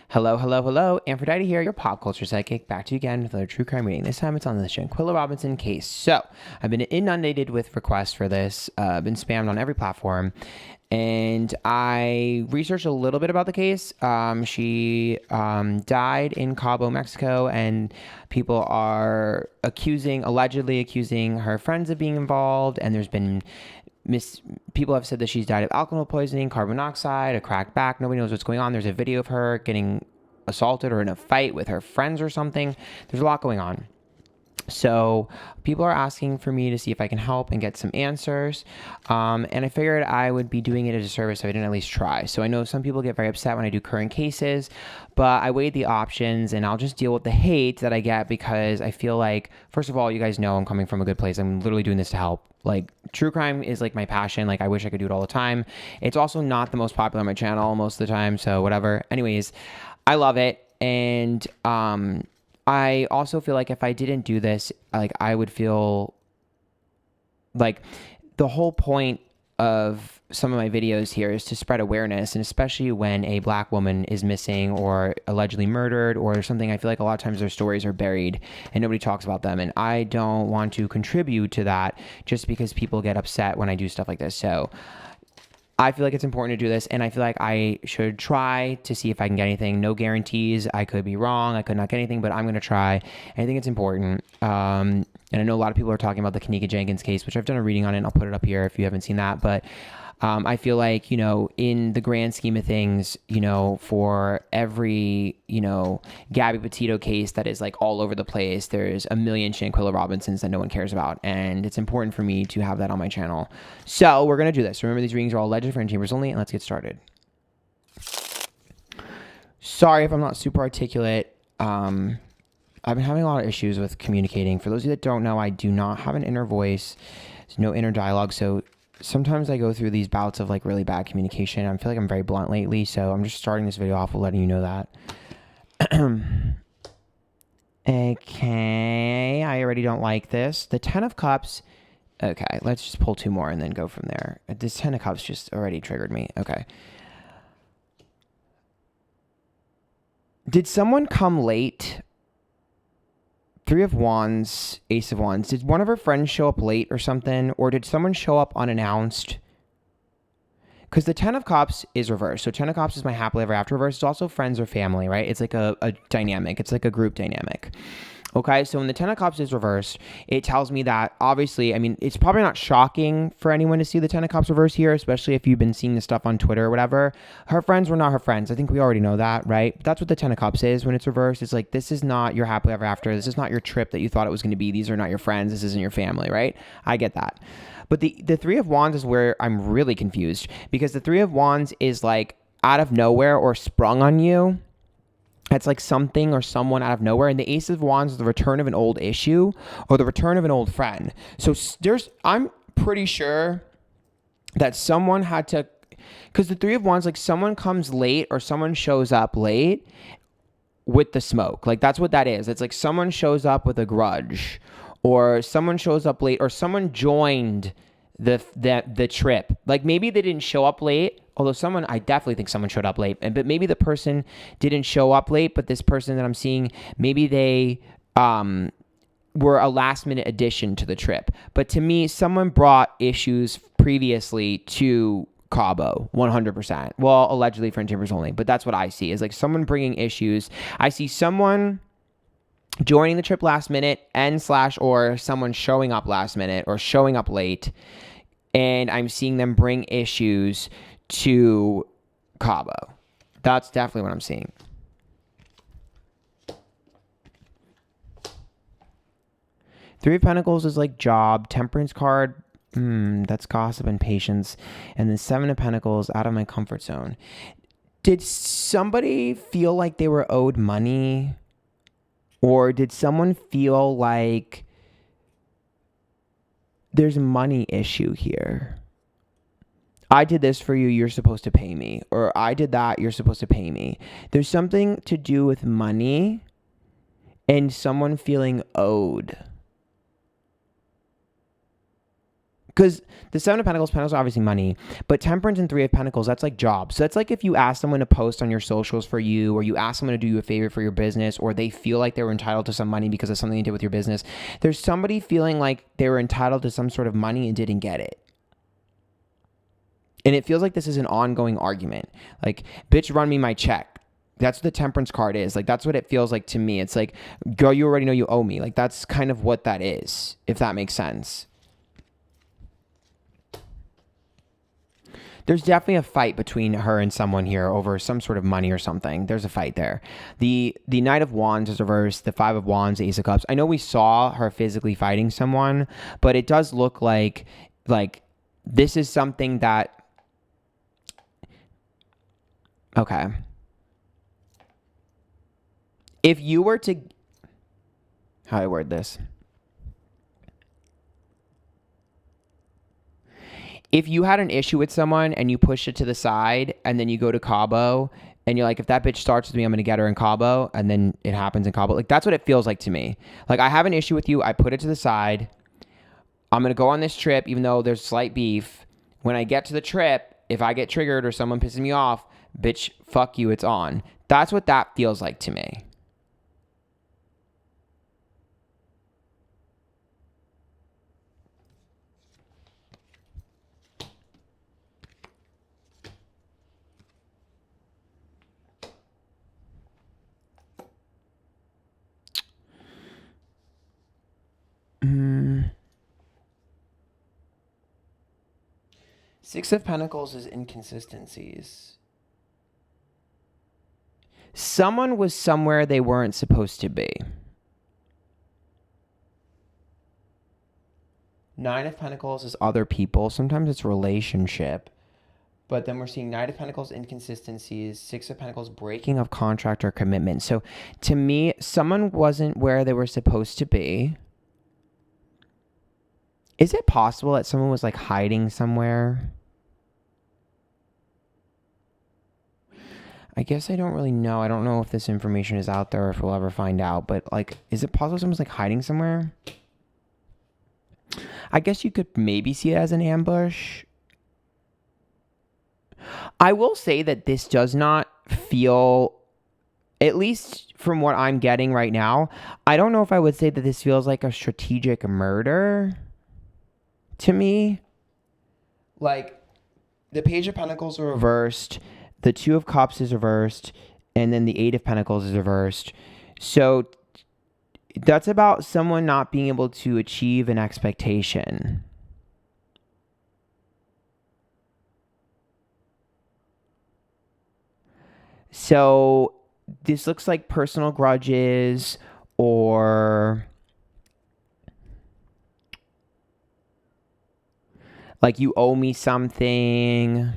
Hello, hello, hello. Antphrodite here, your pop culture psychic, back to you again with another true crime reading. This time it's on the Shanquella Robinson case. So, I've been inundated with requests for this, been spammed on every platform, and I researched a little bit about the case. She died in Cabo, Mexico, and people are allegedly accusing her friends of being involved, and there's been people have said that she's died of alcohol poisoning, carbon monoxide, a cracked back. Nobody knows what's going on. There's a video of her getting assaulted or in a fight with her friends or something. There's a lot going on. So people are asking for me to see if I can help and get some answers. And I figured I would be doing it as a service if I didn't at least try. So I know some people get very upset when I do current cases, but I weighed the options and I'll just deal with the hate that I get because I feel like, first of all, you guys know I'm coming from a good place. I'm literally doing this to help. Like, true crime is like my passion. Like, I wish I could do it all the time. It's also not the most popular on my channel most of the time. So whatever. Anyways, I love it. And, I also feel like if I didn't do this, like I would feel like the whole point of some of my videos here is to spread awareness, and especially when a black woman is missing or allegedly murdered or something, I feel like a lot of times their stories are buried and nobody talks about them, and I don't want to contribute to that just because people get upset when I do stuff like this. So I feel like it's important to do this, and I feel like I should try to see if I can get anything. No guarantees. I could be wrong. I could not get anything, but I'm going to try. And I think it's important. And I know a lot of people are talking about the Kanika Jenkins case, which I've done a reading on it, and I'll put it up here if you haven't seen that. But I feel like, in the grand scheme of things, for every, Gabby Petito case that is like all over the place, there's a million Shanquella Robinsons that no one cares about. And it's important for me to have that on my channel. So we're going to do this. Remember, these readings are all alleged friend chambers only, and let's get started. Sorry if I'm not super articulate. I've been having a lot of issues with communicating. For those of you that don't know, I do not have an inner voice. There's no inner dialogue. So sometimes I go through these bouts of like really bad communication. I feel like I'm very blunt lately, so I'm just starting this video off with letting you know that. Okay, I already don't like this. The 10 of Cups. Okay, let's just pull two more and then go from there. This 10 of Cups just already triggered me. Okay. Did someone come late? 3 of Wands, Ace of Wands. Did one of her friends show up late or something? Or did someone show up unannounced? Because the 10 of Cups is reversed. So 10 of Cups is my happily ever after reverse. It's also friends or family, right? It's like a dynamic. It's like a group dynamic. Okay, so when the 10 of Cups is reversed, it tells me that, obviously, I mean, it's probably not shocking for anyone to see the 10 of Cups reverse here, especially if you've been seeing this stuff on Twitter or whatever. Her friends were not her friends. I think we already know that, right? That's what the 10 of Cups is when it's reversed. It's like, this is not your happily ever after. This is not your trip that you thought it was going to be. These are not your friends. This isn't your family, right? I get that. But the 3 of Wands is where I'm really confused, because the 3 of Wands is like out of nowhere or sprung on you. It's like something or someone out of nowhere. And the Ace of Wands is the return of an old issue or the return of an old friend. So I'm pretty sure that someone had to, because the 3 of Wands, like someone comes late or someone shows up late with the smoke. Like that's what that is. It's like someone shows up with a grudge, or someone shows up late, or someone joined the trip. Like maybe they didn't show up late, although I definitely think someone showed up late, but maybe the person didn't show up late, but this person that I'm seeing, maybe they were a last minute addition to the trip. But to me, someone brought issues previously to Cabo, 100%. Well, allegedly friend chambers only, but that's what I see, is like someone bringing issues. I see someone joining the trip last minute or someone showing up last minute or showing up late, and I'm seeing them bring issues to Cabo. That's definitely what I'm seeing. Three of Pentacles is like job. Temperance card, that's gossip and patience. And then 7 of Pentacles, out of my comfort zone. Did somebody feel like they were owed money? Or did someone feel like there's a money issue here? I did this for you, you're supposed to pay me. Or I did that, you're supposed to pay me. There's something to do with money and someone feeling owed. because the Seven of Pentacles are obviously money, but Temperance and Three of Pentacles, that's like jobs. So that's like if you ask someone to post on your socials for you, or you ask someone to do you a favor for your business, or they feel like they were entitled to some money because of something they did with your business. There's somebody feeling like they were entitled to some sort of money and didn't get it. And it feels like this is an ongoing argument. Like, bitch, run me my check. That's what the Temperance card is. Like, that's what it feels like to me. It's like, girl, you already know you owe me. Like, that's kind of what that is, if that makes sense. There's definitely a fight between her and someone here over some sort of money or something. There's a fight there. The Knight of Wands is reversed. The Five of Wands, the Ace of Cups. I know we saw her physically fighting someone, but it does look like this is something that... Okay. If you were to... How do I word this? If you had an issue with someone and you push it to the side and then you go to Cabo and you're like, if that bitch starts with me, I'm going to get her in Cabo, and then it happens in Cabo. Like, that's what it feels like to me. Like, I have an issue with you. I put it to the side. I'm going to go on this trip, even though there's slight beef. When I get to the trip, if I get triggered or someone pisses me off, bitch, fuck you, it's on. That's what that feels like to me. Six of Pentacles is inconsistencies. Someone was somewhere they weren't supposed to be. Nine of Pentacles is other people. Sometimes it's relationship. But then we're seeing Knight of Pentacles, inconsistencies. Six of Pentacles, breaking of contract or commitment. So to me, someone wasn't where they were supposed to be. Is it possible that someone was like hiding somewhere? I guess I don't really know. I don't know if this information is out there or if we'll ever find out. But like, is it possible someone's like hiding somewhere? I guess you could maybe see it as an ambush. I will say that this does not feel, at least from what I'm getting right now, I don't know if I would say that this feels like a strategic murder to me. Like, the Page of Pentacles are reversed, the Two of Cups is reversed, and then the Eight of Pentacles is reversed. So that's about someone not being able to achieve an expectation. So this looks like personal grudges, or like you owe me something.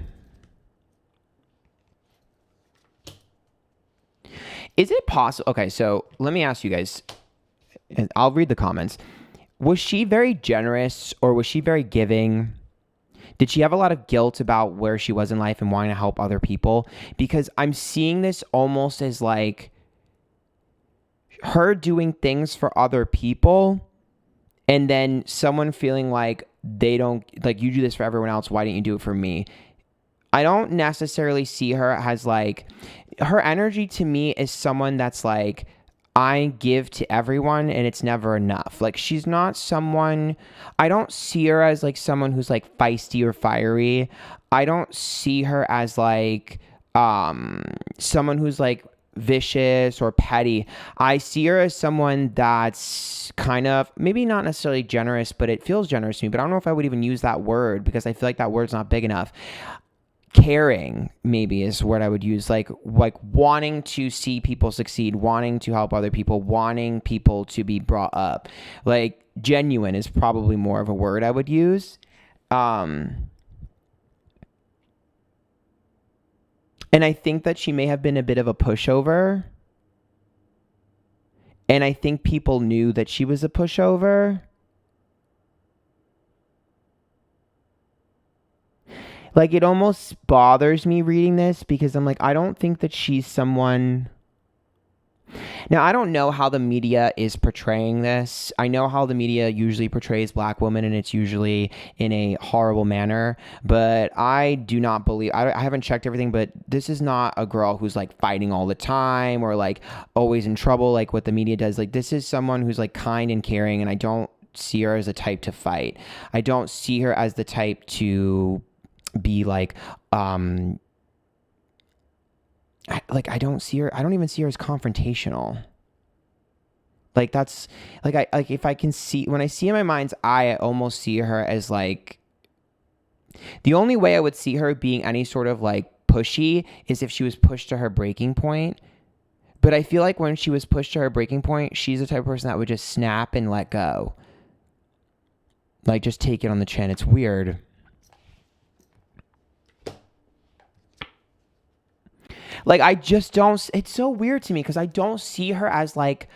Is it possible? Okay, so let me ask you guys. I'll read the comments. Was she very generous, or was she very giving? Did she have a lot of guilt about where she was in life and wanting to help other people? Because I'm seeing this almost as like her doing things for other people and then someone feeling like they don't, like, you do this for everyone else, why didn't you do it for me? I don't necessarily see her as like, her energy to me is someone that's like, I give to everyone and it's never enough. Like, she's not someone, I don't see her as like someone who's like feisty or fiery. I don't see her as like someone who's like vicious or petty. I see her as someone that's kind of, maybe not necessarily generous, but it feels generous to me. But I don't know if I would even use that word because I feel like that word's not big enough. Caring maybe is what I would use, like wanting to see people succeed, wanting to help other people, wanting people to be brought up. Like, genuine is probably more of a word I would use. And I think that she may have been a bit of a pushover. And I think people knew that she was a pushover. Like, it almost bothers me reading this because I'm like, I don't think that she's someone... Now, I don't know how the media is portraying this. I know how the media usually portrays black women, and it's usually in a horrible manner. But I do not believe, I haven't checked everything, but this is not a girl who's like fighting all the time or like always in trouble like what the media does. Like, this is someone who's like kind and caring, and I don't see her as a type to fight. I don't see her as the type to be like, I don't see her, I don't even see her as confrontational. Like, that's like, if I can see, when I see in my mind's eye, I almost see her as like, the only way I would see her being any sort of like pushy is if she was pushed to her breaking point. But I feel like when she was pushed to her breaking point, she's the type of person that would just snap and let go. Like, just take it on the chin. It's weird. Like, I just don't, it's so weird to me because I don't see her as like,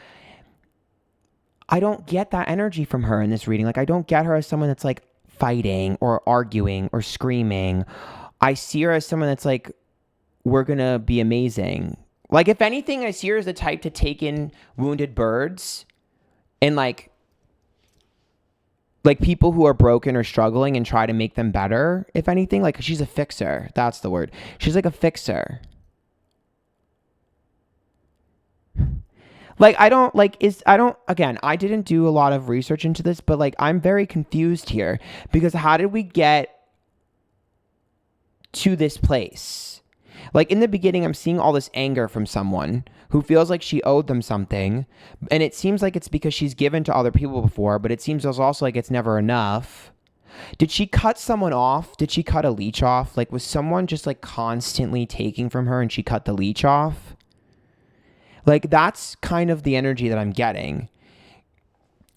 I don't get that energy from her in this reading. Like, I don't get her as someone that's like fighting or arguing or screaming. I see her as someone that's like, we're going to be amazing. Like, if anything, I see her as the type to take in wounded birds and like people who are broken or struggling and try to make them better. If anything, like, she's a fixer. That's the word. She's like a fixer. Like, again, I didn't do a lot of research into this, but like, I'm very confused here because how did we get to this place? Like, in the beginning, I'm seeing all this anger from someone who feels like she owed them something. And it seems like it's because she's given to other people before, but it seems also like it's never enough. Did she cut someone off? Did she cut a leech off? Like, was someone just like constantly taking from her and she cut the leech off? Like, that's kind of the energy that I'm getting.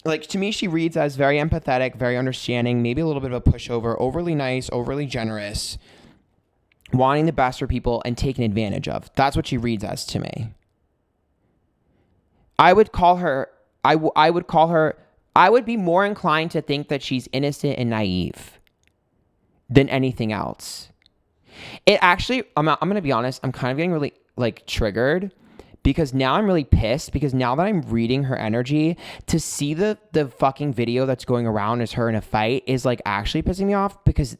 Like, to me, she reads as very empathetic, very understanding, maybe a little bit of a pushover, overly nice, overly generous, wanting the best for people and taken advantage of. That's what she reads as to me. I would be more inclined to think that she's innocent and naive than anything else. It actually, I'm going to be honest, I'm kind of getting really like triggered because now I'm really pissed because now that I'm reading her energy, to see the fucking video that's going around as her in a fight is like actually pissing me off because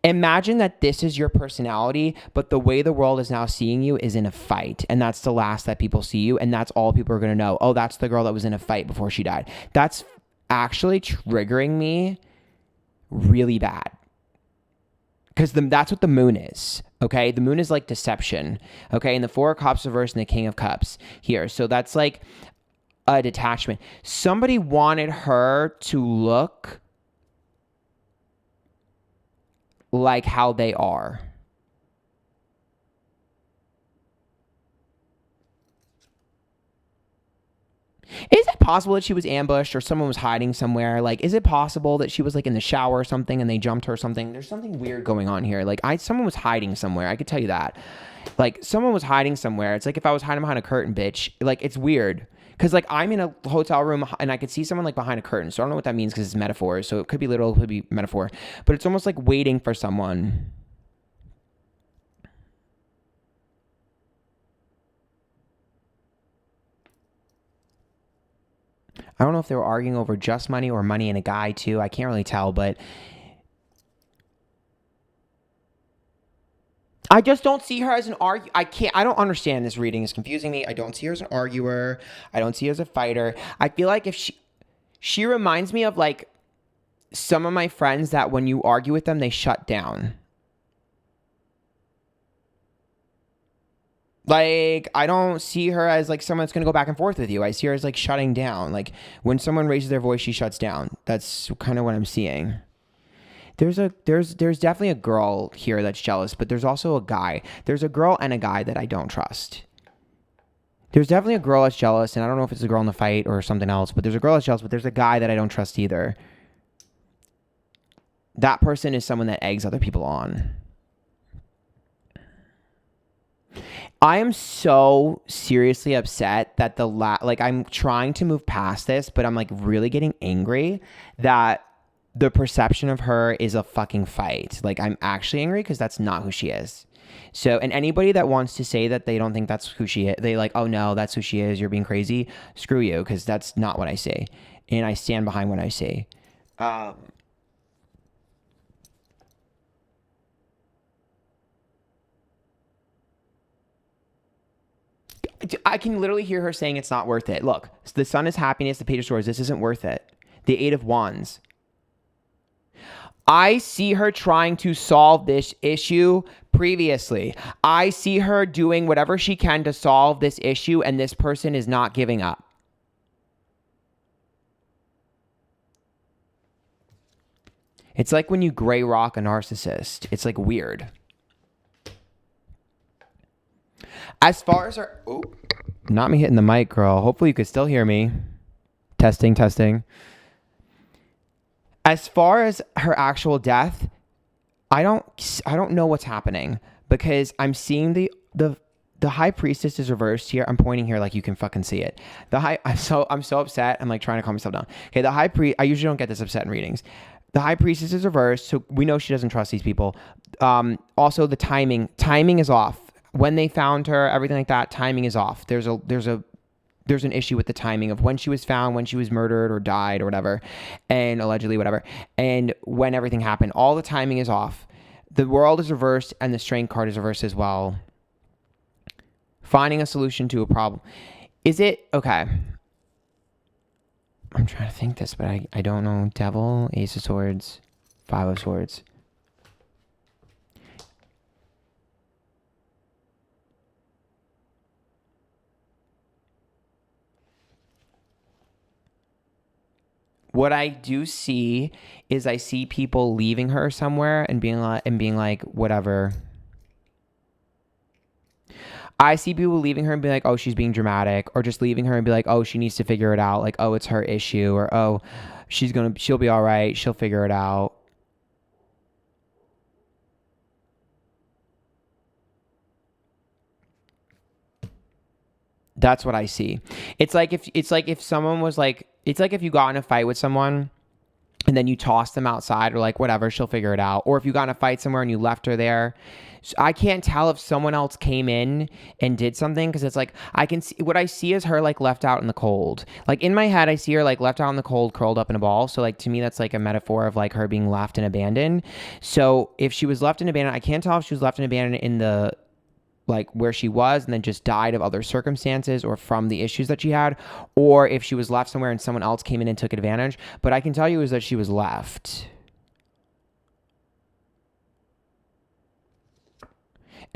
imagine that this is your personality, but the way the world is now seeing you is in a fight. And that's the last that people see you. And that's all people are going to know. Oh, that's the girl that was in a fight before she died. That's actually triggering me really bad. Because that's what the moon is. Okay. The moon is like deception. Okay. And the Four of Cups reversed and the King of Cups here. So that's like a detachment. Somebody wanted her to look like how they are. Is it possible that she was ambushed or someone was hiding somewhere? Like, is it possible that she was like in the shower or something and they jumped her or something? There's something weird going on here. Like, someone was hiding somewhere. I could tell you that. Like, someone was hiding somewhere. It's like if I was hiding behind a curtain, bitch. Like, it's weird. Because, like, I'm in a hotel room and I could see someone, like, behind a curtain. So I don't know what that means because it's metaphor. So it could be literal, it could be metaphor. But it's almost like waiting for someone. I don't know if they were arguing over just money or money and a guy, too. I can't really tell, but I just don't see her as an I don't understand this reading. It's confusing me. I don't see her as an arguer. I don't see her as a fighter. I feel like if she reminds me of like some of my friends that when you argue with them, they shut down. Like, I don't see her as like someone that's going to go back and forth with you. I see her as like shutting down. Like when someone raises their voice, she shuts down. That's kind of what I'm seeing. There's definitely a girl here that's jealous, but there's also a guy. There's a girl and a guy that I don't trust. There's definitely a girl that's jealous, and I don't know if it's a girl in the fight or something else, but there's a girl that's jealous, but there's a guy that I don't trust either. That person is someone that eggs other people on. I am so seriously upset that I'm trying to move past this, but I'm like really getting angry that the perception of her is a fucking fight. Like, I'm actually angry because that's not who she is. So, and anybody that wants to say that they don't think that's who she is, they like, oh no, that's who she is, you're being crazy, screw you, because that's not what I say. And I stand behind what I say. I can literally hear her saying it's not worth it. Look, the sun is happiness, the page of swords, this isn't worth it. The eight of wands. I see her trying to solve this issue previously. I see her doing whatever she can to solve this issue, and this person is not giving up. It's like when you gray rock a narcissist. It's like weird. As far as her... Oh, not me hitting the mic, girl. Hopefully you could still hear me. Testing, testing. As far as her actual death, I don't know what's happening, because I'm seeing the high priestess is reversed here. I'm pointing here like you can fucking see it. I'm so upset. I'm like trying to calm myself down. Okay, the high priest, I usually don't get this upset in readings. The high priestess is reversed, so we know she doesn't trust these people. Also the timing is off. When they found her, everything like that, timing is off. There's an issue with the timing of when she was found, when she was murdered or died or whatever, and allegedly whatever, and when everything happened. All the timing is off. The world is reversed, and the strength card is reversed as well. Finding a solution to a problem. Is it... Okay. I'm trying to think this, but I don't know. Devil, Ace of Swords, Five of Swords. What I do see is I see people leaving her somewhere and being like, whatever. I see people leaving her and being like, oh, she's being dramatic, or just leaving her and be like, oh, she needs to figure it out. Like, oh, it's her issue, or oh, she'll be all right. She'll figure it out. That's what I see. It's like if someone was like, it's like if you got in a fight with someone and then you tossed them outside, or like, whatever, she'll figure it out. Or if you got in a fight somewhere and you left her there. So I can't tell if someone else came in and did something, because it's like, I can see, what I see is her like left out in the cold. Like in my head, I see her like left out in the cold, curled up in a ball. So like to me, that's like a metaphor of like her being left and abandoned. So if she was left and abandoned, I can't tell if she was left and abandoned in the like where she was and then just died of other circumstances or from the issues that she had, or if she was left somewhere and someone else came in and took advantage. But I can tell you is that she was left.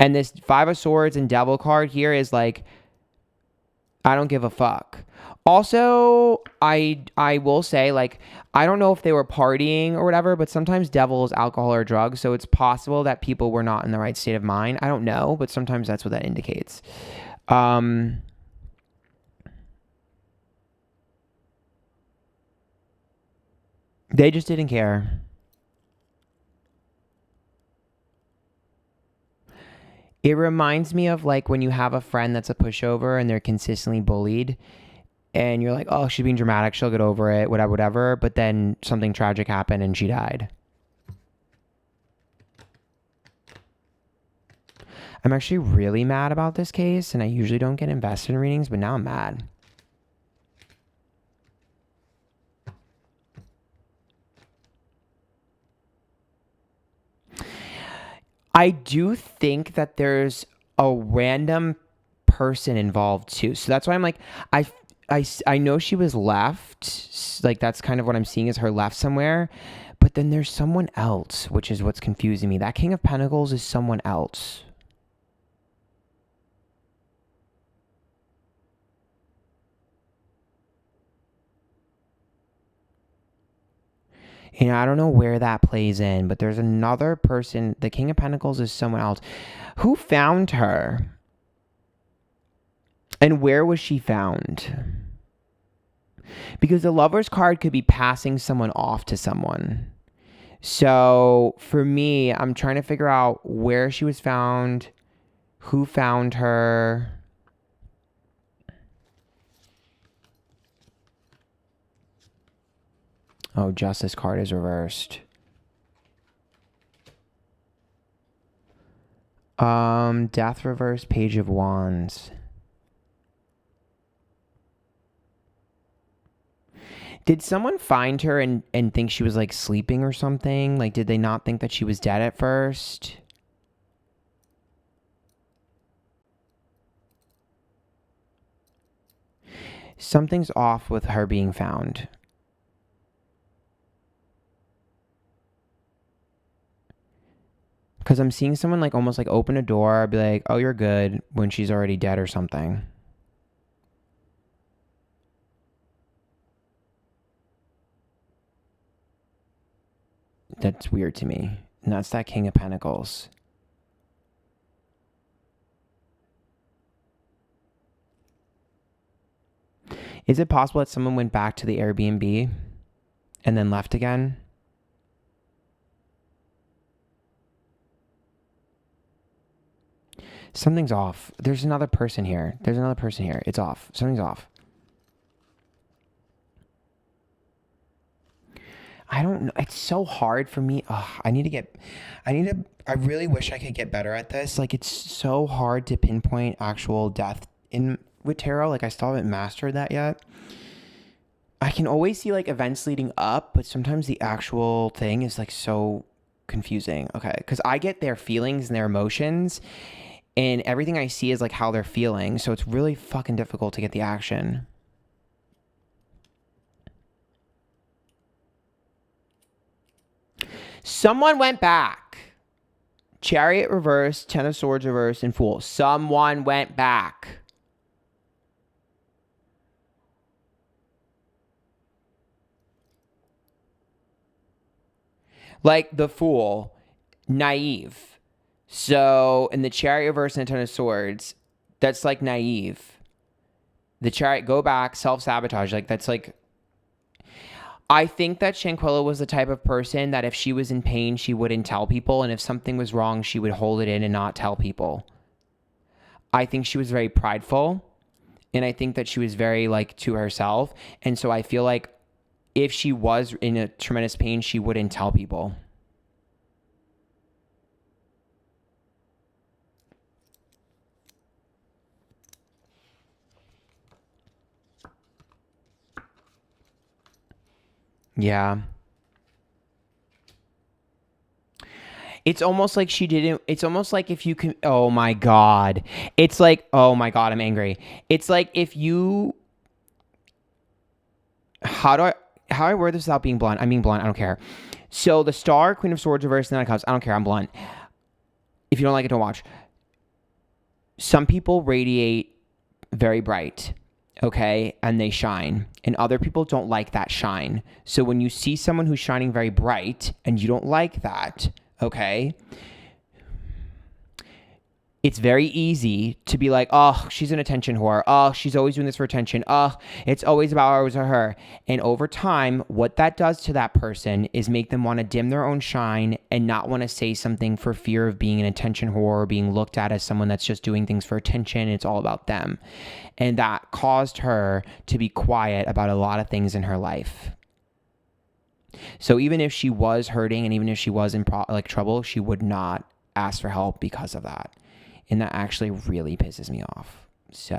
And this Five of Swords and Devil card here is like, I don't give a fuck. Also, I will say, like, I don't know if they were partying or whatever, but sometimes devil is alcohol or drugs, so it's possible that people were not in the right state of mind. I don't know, but sometimes that's what that indicates. They just didn't care. It reminds me of like when you have a friend that's a pushover and they're consistently bullied, and you're like, oh, she's being dramatic, she'll get over it, whatever, whatever. But then something tragic happened and she died. I'm actually really mad about this case, and I usually don't get invested in readings, but now I'm mad. I do think that there's a random person involved too. So that's why I'm like, I know she was left. Like that's kind of what I'm seeing is her left somewhere. But then there's someone else, which is what's confusing me. That King of Pentacles is someone else. You know, I don't know where that plays in, but there's another person. The King of Pentacles is someone else. Who found her? And where was she found? Because the Lover's card could be passing someone off to someone. So for me, I'm trying to figure out where she was found, who found her. Oh, Justice card is reversed. Death reverse, Page of Wands. Did someone find her and think she was like sleeping or something? Like, did they not think that she was dead at first? Something's off with her being found. Because I'm seeing someone like almost like open a door, be like, oh, you're good, when she's already dead or something. That's weird to me. And that's that King of Pentacles. Is it possible that someone went back to the Airbnb and then left again? Something's off. There's another person here. It's off. Something's off. I don't know. It's so hard for me. I really wish I could get better at this. Like, it's so hard to pinpoint actual death with tarot. Like, I still haven't mastered that yet. I can always see like events leading up, but sometimes the actual thing is like so confusing. Okay. Because I get their feelings and their emotions, and everything I see is like how they're feeling. So it's really fucking difficult to get the action. Someone went back. Chariot reverse, Ten of Swords reverse, and Fool. Someone went back. Like the Fool, naive. So in the Chariot reverse and the Ten of Swords, that's like naive. The Chariot, go back, self-sabotage. Like, that's like... I think that Shanquella was the type of person that if she was in pain, she wouldn't tell people. And if something was wrong, she would hold it in and not tell people. I think she was very prideful. And I think that she was very like to herself. And so I feel like if she was in a tremendous pain, she wouldn't tell people. Yeah. It's almost like she didn't. It's almost like if you can. Oh my God. It's like, oh my God, I'm angry. It's like if you. How do I word this without being blunt? I'm being blunt. I don't care. So the Star, Queen of Swords reversed, and then it comes. I don't care. I'm blunt. If you don't like it, don't watch. Some people radiate very bright, okay, and they shine, and other people don't like that shine. So when you see someone who's shining very bright and you don't like that, okay, it's very easy to be like, oh, she's an attention whore. Oh, she's always doing this for attention. Oh, it's always about ours or her. And over time, what that does to that person is make them want to dim their own shine and not want to say something for fear of being an attention whore or being looked at as someone that's just doing things for attention. And it's all about them. And that caused her to be quiet about a lot of things in her life. So even if she was hurting and even if she was in trouble, she would not ask for help because of that. And that actually really pisses me off. So,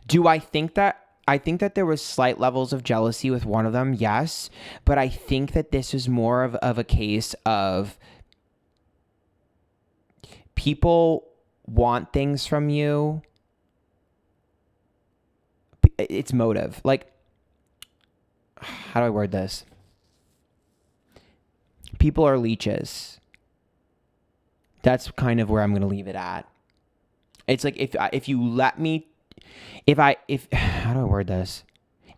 do I think that there was slight levels of jealousy with one of them? Yes. But I think that this is more of a case of people want things from you. It's motive. Like, how do I word this? People are leeches. That's kind of where I'm going to leave it at. It's like if you let me, how do I word this?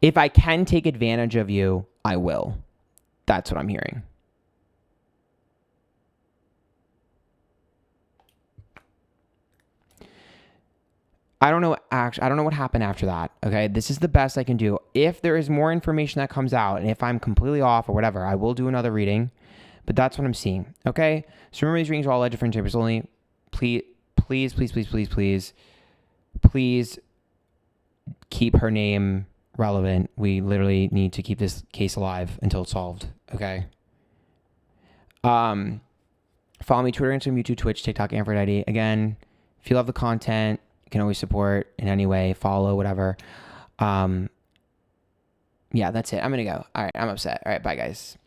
If I can take advantage of you, I will. That's what I'm hearing. I don't know what happened after that. Okay. This is the best I can do. If there is more information that comes out and if I'm completely off or whatever, I will do another reading. But that's what I'm seeing. Okay. So remember, these readings are all at different tables only. Please keep her name relevant. We literally need to keep this case alive until it's solved. Okay. Follow me Twitter, Instagram, YouTube, Twitch, TikTok, Antphrodite. Again, if you love the content, you can always support in any way, follow, whatever. Yeah, that's it. I'm going to go. All right, I'm upset. All right, bye, guys.